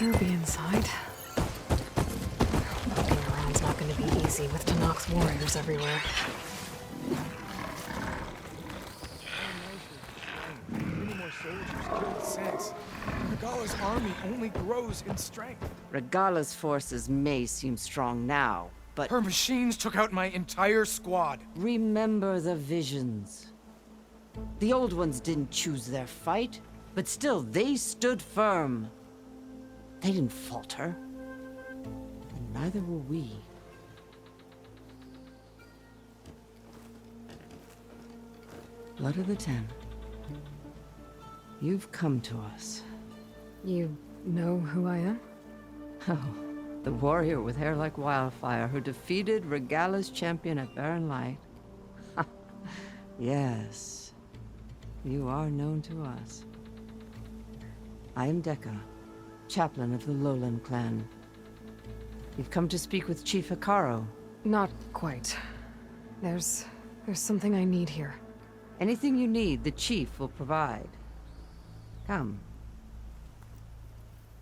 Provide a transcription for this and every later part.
better be inside. Looking around's not going to be easy with Tanak's warriors everywhere. Many more soldiers killed since. Regala's army only grows in strength. Regala's forces may seem strong now, but Her machines took out my entire squad. remember the visions. The old ones didn't choose their fight, but still they stood firm. They didn't falter. And neither will we. Blood of the Ten. You've come to us. You know who I am? Oh, the warrior with hair like wildfire who defeated Regala's champion at Barren Light. Yes, you are known to us. I am Dekka, chaplain of the Lowland clan. You've come to speak with Chief Hikaru. Not quite. There's something I need here. Anything you need, the chief will provide. Come.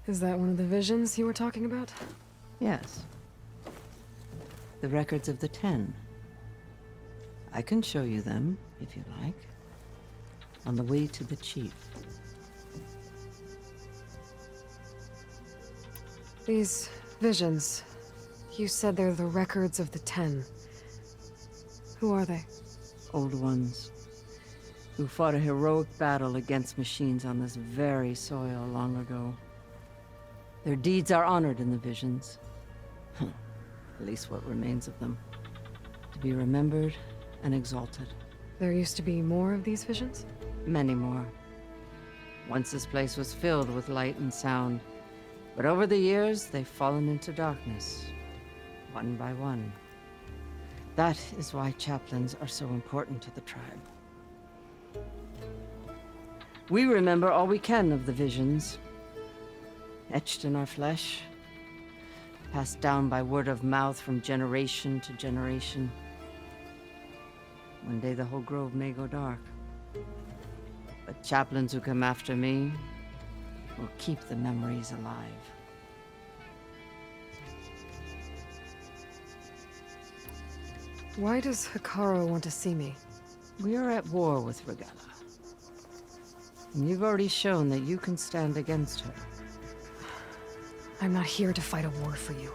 Is that one of the visions you were talking about? Yes. The records of the Ten. I can show you them, if you like. On the way to the chief. These visions, you said they're the records of the Ten. Who are they? Old ones, who fought a heroic battle against machines on this very soil long ago. Their deeds are honored in the visions. At least what remains of them. To be remembered and exalted. There used to be more of these visions? Many more. Once this place was filled with light and sound. But over the years, they've fallen into darkness. One by one. That is why chaplains are so important to the tribe. We remember all we can of the visions. Etched in our flesh. Passed down by word of mouth from generation to generation. One day the whole grove may go dark. But chaplains who come after me will keep the memories alive. Why does Hikaru want to see me? We are at war with Regala. And you've already shown that you can stand against her. I'm not here to fight a war for you.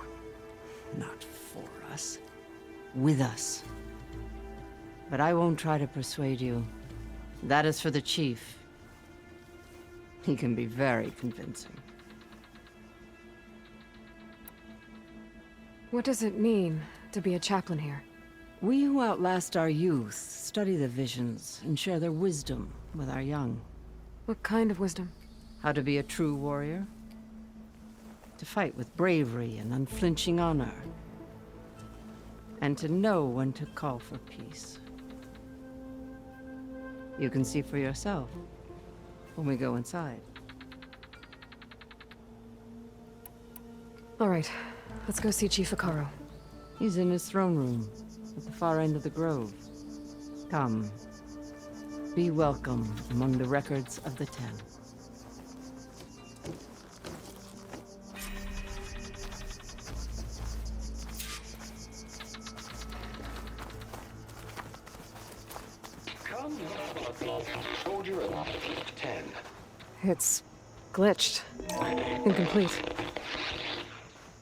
Not for us. With us. But I won't try to persuade you. That is for the chief. He can be very convincing. What does it mean to be a chaplain here? We who outlast our youth study the visions and share their wisdom with our young. What kind of wisdom? How to be a true warrior. To fight with bravery and unflinching honor. And to know when to call for peace. You can see for yourself when we go inside. All right, let's go see Chief Hikaru. He's in his throne room at the far end of the grove. Come. Be welcome among the records of the Ten. Soldier of 10. It's glitched. Incomplete.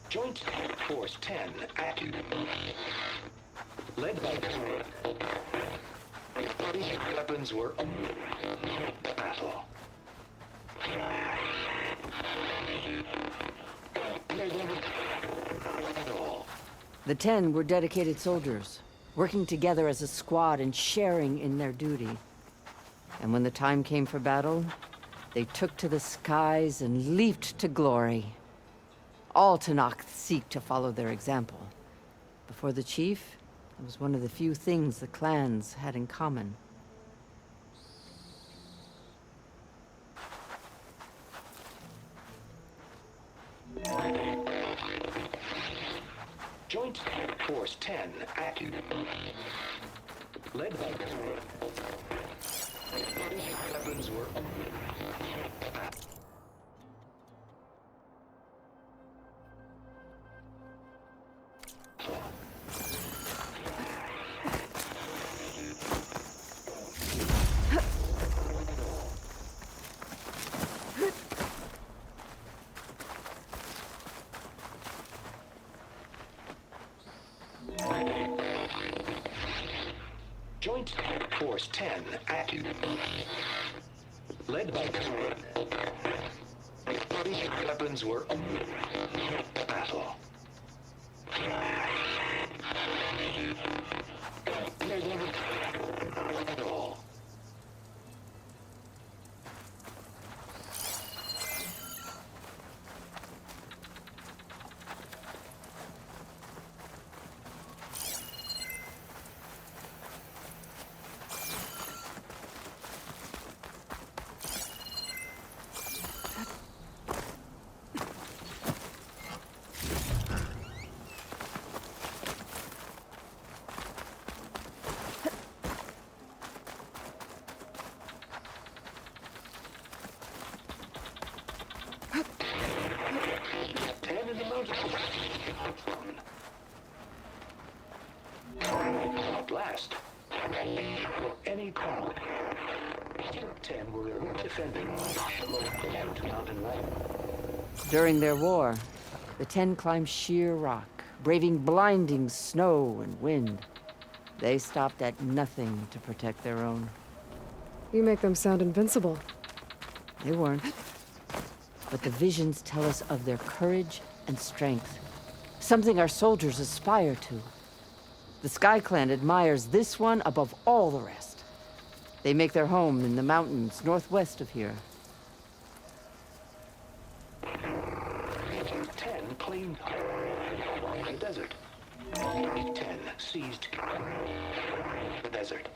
Joint Force 10 active. Led by these weapons were battle. The Ten were dedicated soldiers, working together as a squad and sharing in their duty. And when the time came for battle, they took to the skies and leaped to glory. All Tanak seek to follow their example. Before the chief, it was one of the few things the clans had in common. Joint Force 10 active. Led by these weapons were Force 10 active. Led by weapons were battle. At all. At last, any crowd. 10 were defending the low mountain wall. During their war, the 10 climbed sheer rock, braving blinding snow and wind. They stopped at nothing to protect their own. You make them sound invincible. They weren't. But the visions tell us of their courage and strength, something our soldiers aspire to. The Sky Clan admires this one above all the rest. They make their home in the mountains northwest of here. 10 claimed the desert. 10 seized the desert.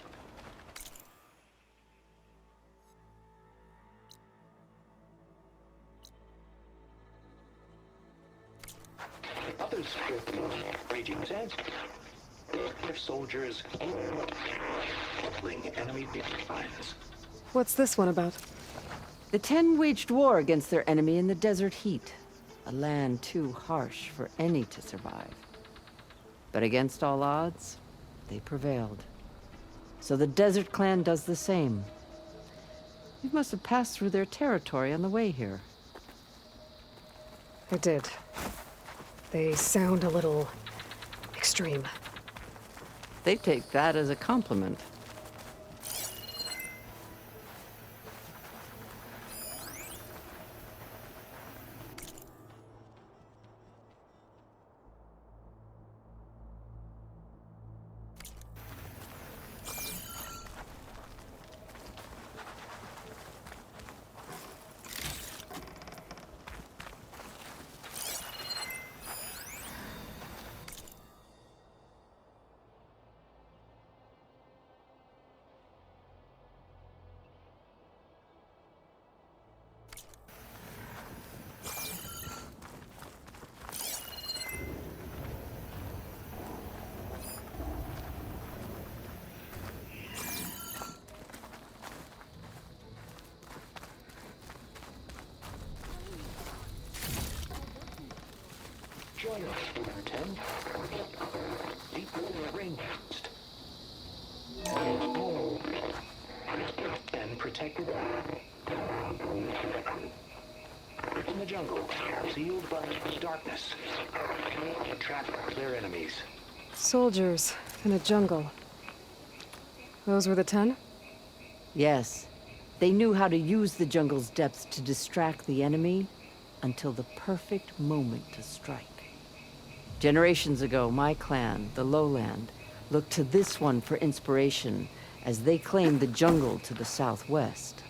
Others raging sands. Their soldiers killing enemy lines. What's this one about? The 10 waged war against their enemy in the desert heat, a land too harsh for any to survive. But against all odds, they prevailed. So the Desert Clan does the same. You must have passed through their territory on the way here. I did. They sound a little extreme. They take that as a compliment. Join us, 10. Deep ranged. And protected in the jungle, sealed by darkness. Trap their enemies. Soldiers in a jungle. Those were the 10? Yes, they knew how to use the jungle's depths to distract the enemy until the perfect moment to strike. Generations ago, my clan, the Lowland, looked to this one for inspiration as they claimed the jungle to the southwest.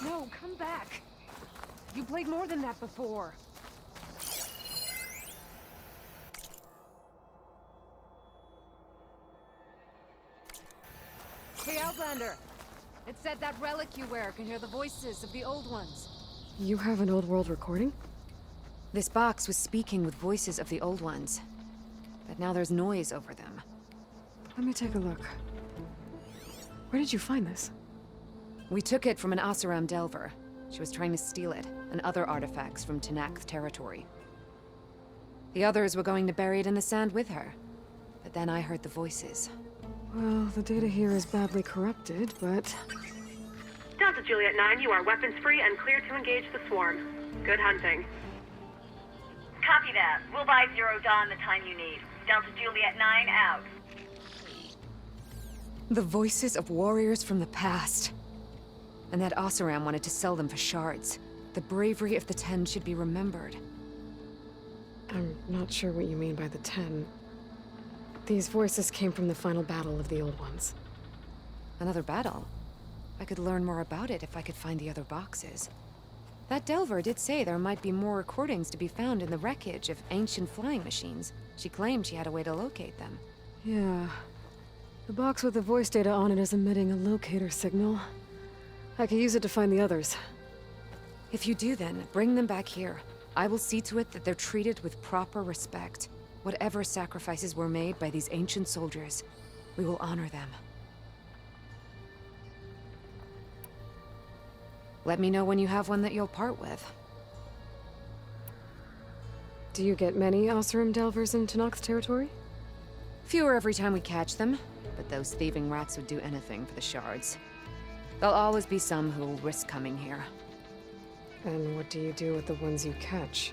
No, come back. You played more than that before. Hey, Outlander! It said that relic you wear can hear the voices of the old ones. You have an old world recording? This box was speaking with voices of the old ones. But now there's noise over them. Let me take a look. Where did you find this? We took it from an Oseram Delver. She was trying to steal it, and other artifacts from Tenakth territory. The others were going to bury it in the sand with her. But then I heard the voices. Well, the data here is badly corrupted, but... Delta Juliet 9, you are weapons-free and clear to engage the swarm. Good hunting. Copy that. We'll buy Zero Dawn the time you need. Delta Juliet 9 out. The voices of warriors from the past. And that Oseram wanted to sell them for shards. The bravery of the Ten should be remembered. I'm not sure what you mean by the 10. These voices came from the final battle of the Old Ones. Another battle? I could learn more about it if I could find the other boxes. That Delver did say there might be more recordings to be found in the wreckage of ancient flying machines. She claimed she had a way to locate them. Yeah. The box with the voice data on it is emitting a locator signal. I could use it to find the others. If you do then, bring them back here. I will see to it that they're treated with proper respect. Whatever sacrifices were made by these ancient soldiers, we will honor them. Let me know when you have one that you'll part with. Do you get many Oseram Delvers in Tenakth territory? Fewer every time we catch them, but those thieving rats would do anything for the shards. There'll always be some who will risk coming here. And what do you do with the ones you catch?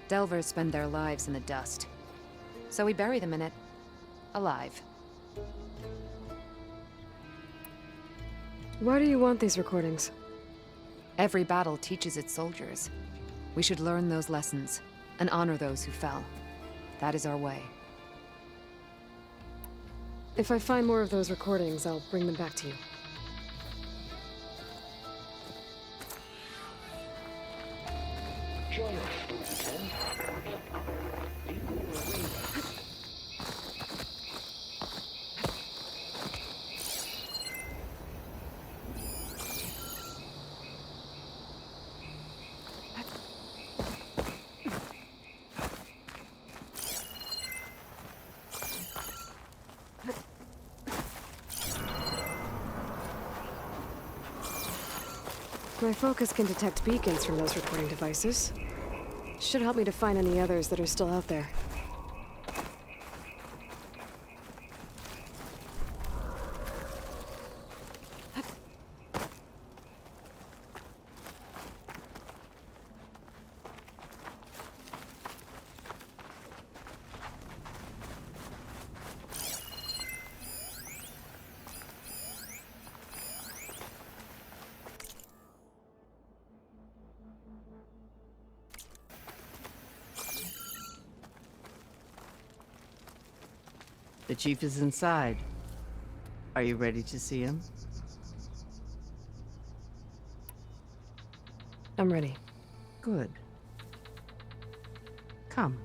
Delvers spend their lives in the dust. So we bury them in it, alive. Why do you want these recordings? Every battle teaches its soldiers. We should learn those lessons, and honor those who fell. That is our way. If I find more of those recordings, I'll bring them back to you. Join us, 10. Deeply ring. My focus can detect beacons from those recording devices. Should help me to find any others that are still out there. The chief is inside. Are you ready to see him? I'm ready. Good. Come.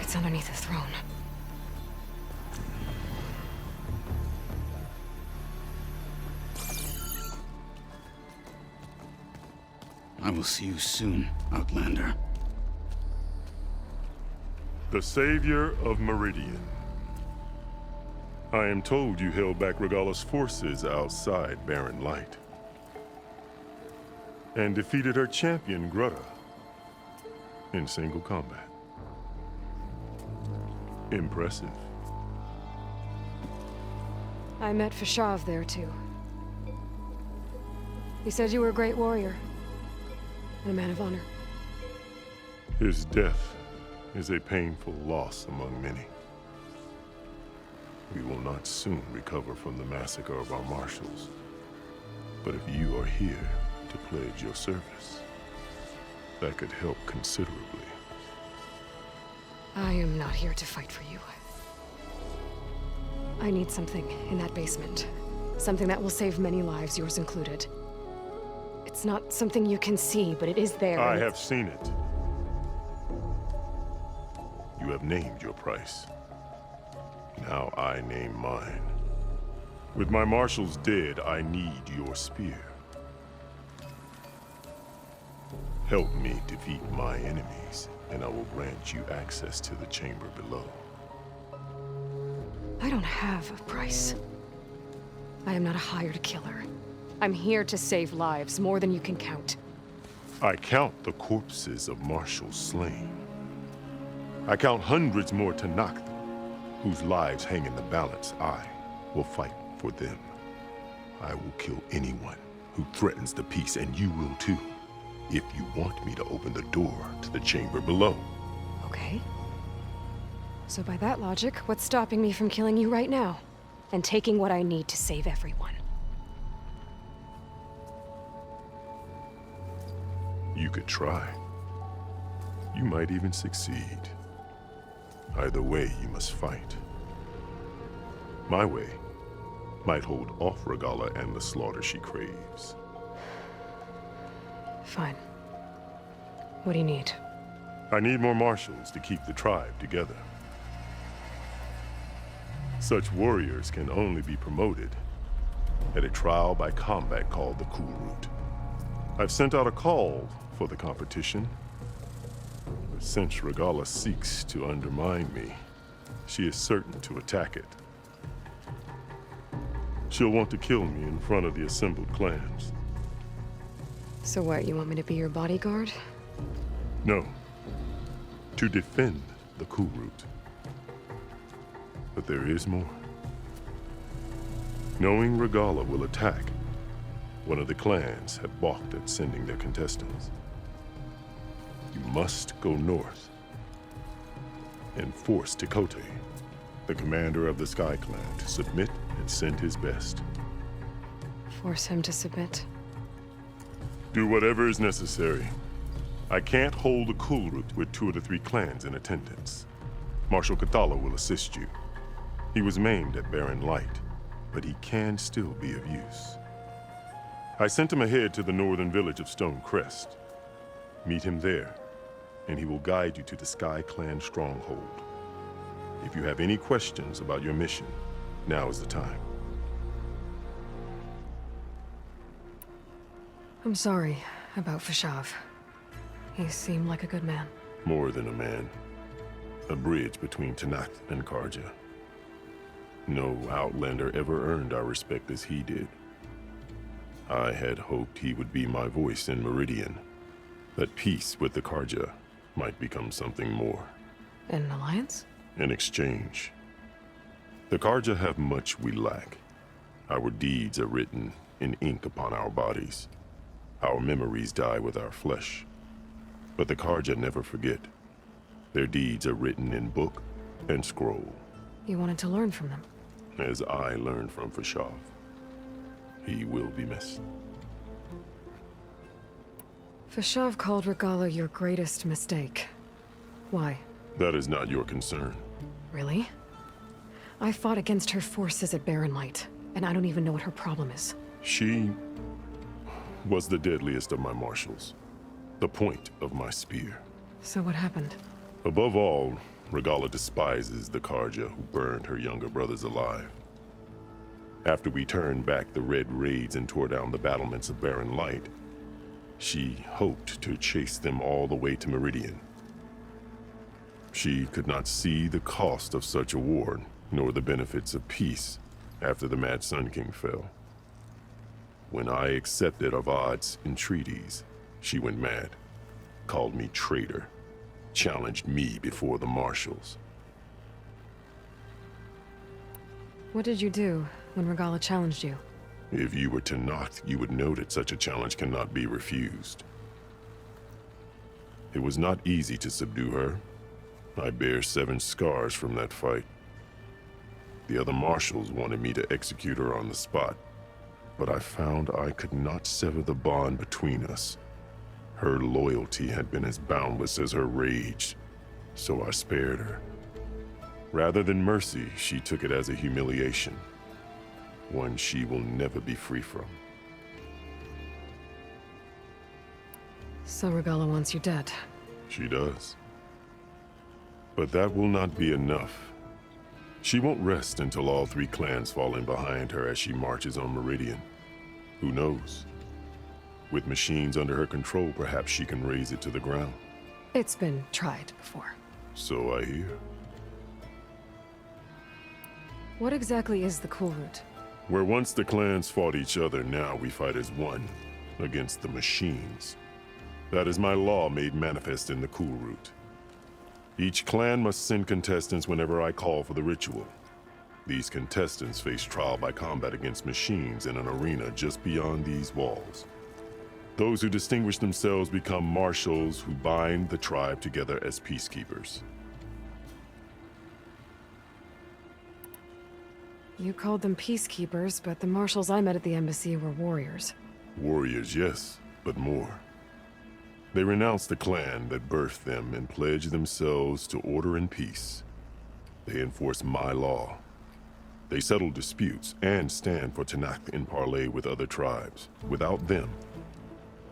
It's underneath the throne. I will see you soon, Outlander. The Savior of Meridian. I am told you held back Regalla's forces outside Barren Light. And defeated her champion, Grutta, in single combat. Impressive. I met Fashav there, too. He said you were a great warrior. And a man of honor. His death is a painful loss among many. We will not soon recover from the massacre of our marshals. But if you are here to pledge your service, that could help considerably. I am not here to fight for you. I need something in that basement. Something that will save many lives, yours included. It's not something you can see, but it is there. I and have seen it. You have named your price. Now I name mine. With my marshals dead, I need your spear. Help me defeat my enemies, and I will grant you access to the chamber below. I don't have a price. I am not a hired killer. I'm here to save lives, more than you can count. I count the corpses of marshals slain. I count hundreds more Tanakh, whose lives hang in the balance. I will fight for them. I will kill anyone who threatens the peace, and you will too, if you want me to open the door to the chamber below. Okay. So by that logic, what's stopping me from killing you right now? And taking what I need to save everyone? You could try. You might even succeed. Either way, you must fight. My way might hold off Regala and the slaughter she craves. Fine. What do you need? I need more marshals to keep the tribe together. Such warriors can only be promoted at a trial by combat called the Cool Route. I've sent out a call for the competition, but since Regala seeks to undermine me, she is certain to attack it. She'll want to kill me in front of the assembled clans. So what, you want me to be your bodyguard? No, to defend the Cool Route. But there is more. Knowing Regala will attack, one of the clans had balked at sending their contestants. You must go north and force Tekote, the commander of the Sky Clan, to submit and send his best. Force him to submit? Do whatever is necessary. I can't hold the Cool Route with 2 of the 3 clans in attendance. Marshal Kathala will assist you. He was maimed at Barren Light, but he can still be of use. I sent him ahead to the northern village of Stone Crest. Meet him there, and he will guide you to the Sky Clan stronghold. If you have any questions about your mission, now is the time. I'm sorry about Fashav. He seemed like a good man. More than a man. A bridge between Tanakh and Karja. No Outlander ever earned our respect as he did. I had hoped he would be my voice in Meridian, that peace with the Karja might become something more. An alliance? In exchange. The Karja have much we lack. Our deeds are written in ink upon our bodies. Our memories die with our flesh. But the Karja never forget. Their deeds are written in book and scroll. You wanted to learn from them? As I learned from Fashav. He will be missed. Fashav called Regala your greatest mistake. Why? That is not your concern. Really? I fought against her forces at Barren Light, and I don't even know what her problem is. She was the deadliest of my marshals. The point of my spear. So what happened? Above all, Regala despises the Karja who burned her younger brothers alive. After we turned back the Red Raids and tore down the battlements of Barren Light, she hoped to chase them all the way to Meridian. She could not see the cost of such a war, nor the benefits of peace after the Mad Sun King fell. When I accepted Avad's entreaties, she went mad, called me traitor, challenged me before the marshals. What did you do when Regala challenged you? If you were Tanakh, you would know that such a challenge cannot be refused. It was not easy to subdue her. I bear 7 scars from that fight. The other marshals wanted me to execute her on the spot, but I found I could not sever the bond between us. Her loyalty had been as boundless as her rage, so I spared her. Rather than mercy, she took it as a humiliation, one she will never be free from. So Regala wants you dead. She does. But that will not be enough. She won't rest until all 3 clans fall in behind her as she marches on Meridian. Who knows? With machines under her control, perhaps she can raise it to the ground. It's been tried before. So I hear. What exactly is the Cool Route? Where once the clans fought each other, now we fight as one, against the machines. That is my law made manifest in the Cool Route. Each clan must send contestants whenever I call for the ritual. These contestants face trial by combat against machines in an arena just beyond these walls. Those who distinguish themselves become marshals who bind the tribe together as peacekeepers. You called them peacekeepers, but the marshals I met at the embassy were warriors. Warriors, yes, but more. They renounce the clan that birthed them and pledge themselves to order and peace. They enforce my law. They settle disputes and stand for Tanakh in parley with other tribes. Without them,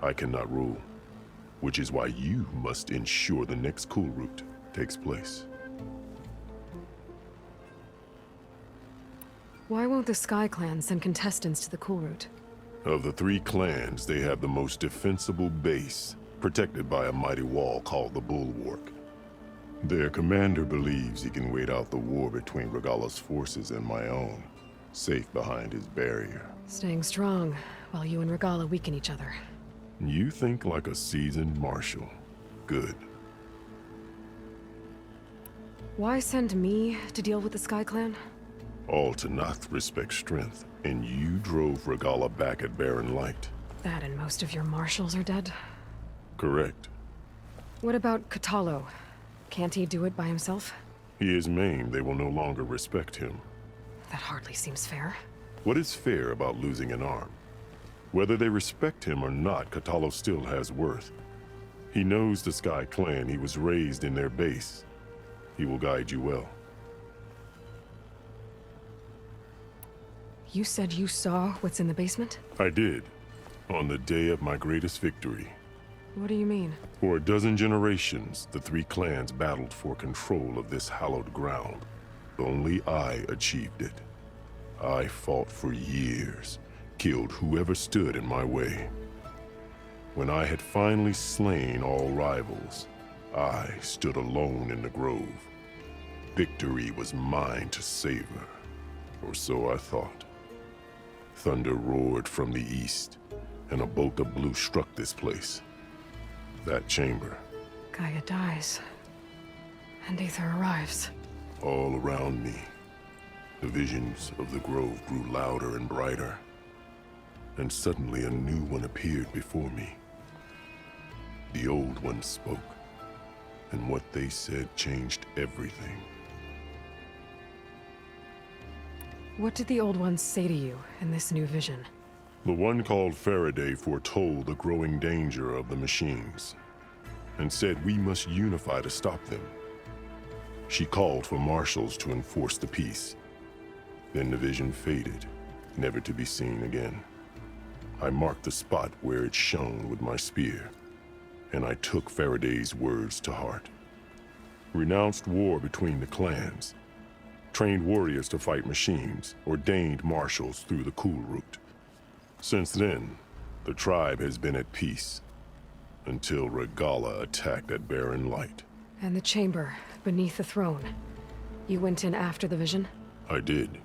I cannot rule, which is why you must ensure the next Cool Route takes place. Why won't the Sky Clan send contestants to the Cool Route? Of the 3 clans, they have the most defensible base, protected by a mighty wall called the Bulwark. Their commander believes he can wait out the war between Regala's forces and my own, safe behind his barrier. Staying strong, while you and Regala weaken each other. You think like a seasoned marshal. Good. Why send me to deal with the Sky Clan? All Tanakh respect strength, and you drove Regala back at Barren Light. That and most of your marshals are dead? Correct. What about Katalo? Can't he do it by himself? He is maimed. They will no longer respect him. That hardly seems fair. What is fair about losing an arm? Whether they respect him or not, Katalo still has worth. He knows the Sky Clan. He was raised in their base. He will guide you well. You said you saw what's in the basement? I did. On the day of my greatest victory. What do you mean? For a dozen generations, the 3 clans battled for control of this hallowed ground. Only I achieved it. I fought for years, killed whoever stood in my way. When I had finally slain all rivals, I stood alone in the grove. Victory was mine to savor, or so I thought. Thunder roared from the east, and a bolt of blue struck this place. That chamber. Gaia dies. And Aether arrives. All around me, the visions of the grove grew louder and brighter. And suddenly a new one appeared before me. The old one spoke, and what they said changed everything. What did the old ones say to you in this new vision? The one called Faraday foretold the growing danger of the machines, and said we must unify to stop them. She called for marshals to enforce the peace. Then the vision faded, never to be seen again. I marked the spot where it shone with my spear, and I took Faraday's words to heart. Renounced war between the clans, trained warriors to fight machines, ordained marshals through the Cool Route. Since then, the tribe has been at peace, until Regala attacked at Barren Light. And the chamber, beneath the throne. You went in after the vision? I did.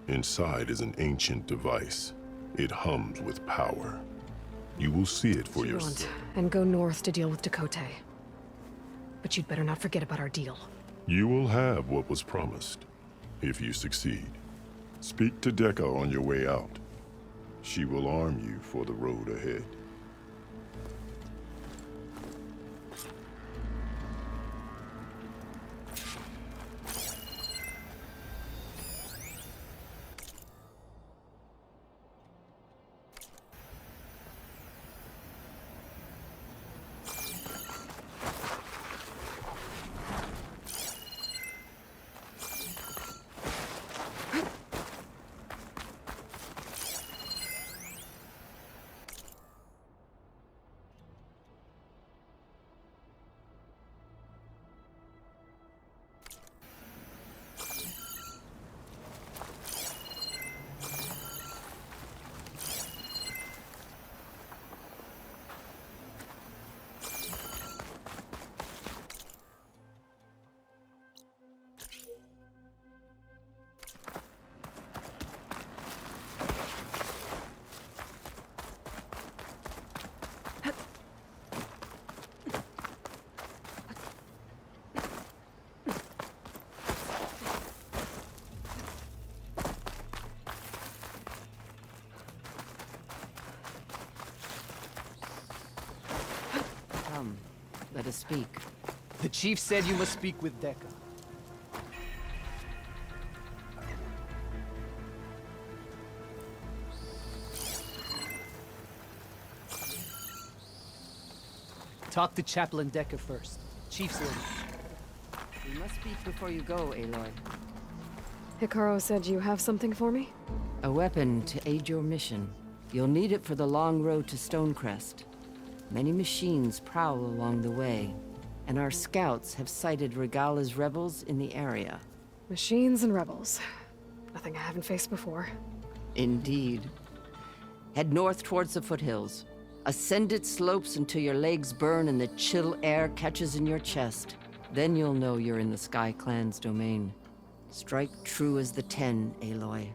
Inside is an ancient device. It hums with power. You will see it for yourself. And go north to deal with Dakota. But you'd better not forget about our deal. You will have what was promised, if you succeed. Speak to Dekka on your way out. She will arm you for the road ahead. to speak. The chief said you must speak with Deca. Talk to Chaplain Deca first. Chief's order. We must speak before you go, Aloy. Hikaru said you have something for me? A weapon to aid your mission. You'll need it for the long road to Stonecrest. Many machines prowl along the way, and our scouts have sighted Regala's rebels in the area. Machines and rebels. Nothing I haven't faced before. Indeed. Head north towards the foothills. Ascend its slopes until your legs burn and the chill air catches in your chest. Then you'll know you're in the Sky Clan's domain. Strike true as the 10, Aloy.